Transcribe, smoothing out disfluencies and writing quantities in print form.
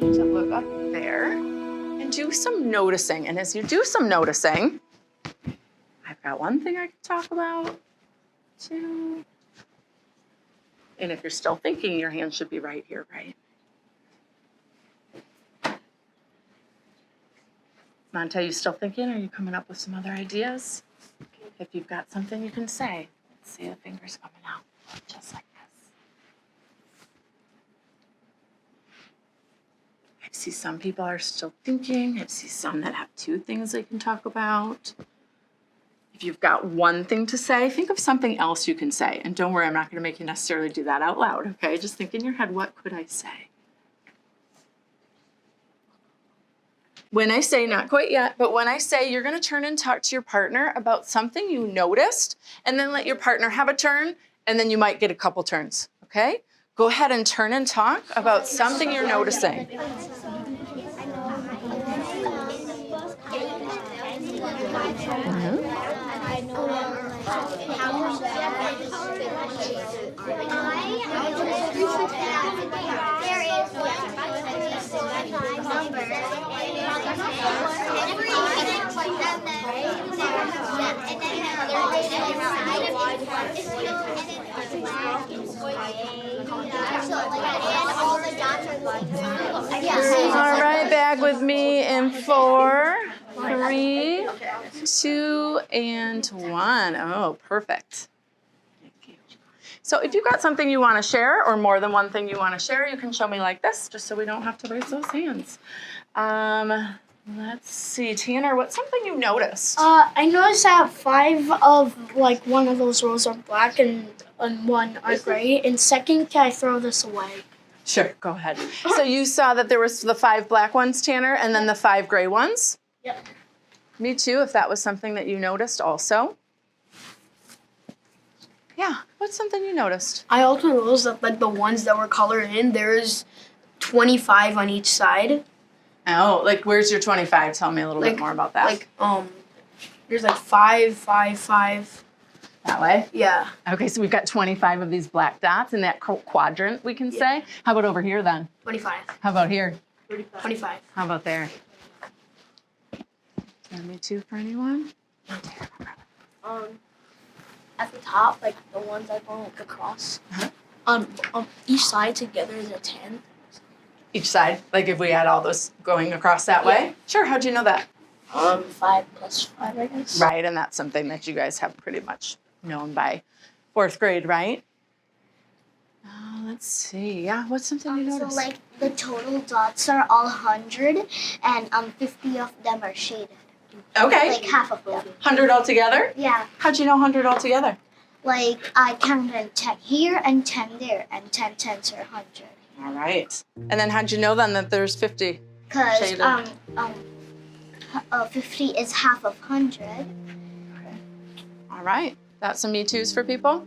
to look up there and do some noticing. And as you do some noticing, I've got one thing I can talk about, two. And if you're still thinking, your hand should be right here, right? Monte, you still thinking? Are you coming up with some other ideas? If you've got something you can say. Let's see the fingers coming out, just like this. I see some people are still thinking. I see some that have two things they can talk about. If you've got one thing to say, think of something else you can say. And don't worry, I'm not going to make you necessarily do that out loud, okay? Just think in your head, what could I say? When I say, not quite yet, but when I say you're going to turn and talk to your partner about something you noticed, and then let your partner have a turn, and then you might get a couple turns, okay? Go ahead and turn and talk about something you're noticing. All right, back with me in 4, 3, 2, and 1. Oh, perfect. Thank you. So if you've got something you want to share or more than one thing you want to share, you can show me like this, just so we don't have to raise those hands. Let's see, Tanner, what's something you noticed? I noticed that 5 of like one of those rows are black and 1 are gray. And second, can I throw this away? Sure, go ahead. So you saw that there was the 5 black ones, Tanner, and then the 5 gray ones? Yep. Me too, if that was something that you noticed also. Yeah, what's something you noticed? I also noticed that like the ones that were colored in, there's 25 on each side. Oh, like where's your 25? Tell me a little bit more about that. Like there's like 5, 5, 5. That way? Yeah. Okay, so we've got 25 of these black dots in that quadrant, we can say. How about over here then? 25. How about here? 25. How about there? Me too for anyone? At the top, like the ones I found like across. Each side together is a 10. Each side, like if we had all those going across that way? Sure, how'd you know that? 5 plus 5, I guess. Right, and that's something that you guys have pretty much known by 4th grade, right? Let's see. Yeah, what's something you noticed? So like the total dots are all 100 and 50 of them are shaded. Okay. Like half of them. 100 altogether? Yeah. How'd you know 100 altogether? Like I counted 10 here and 10 there and 10 tens are 100. All right. And then how'd you know then that there's 50? Because Shaded. 50 is half of 100. All right. That's some Me Too's for people?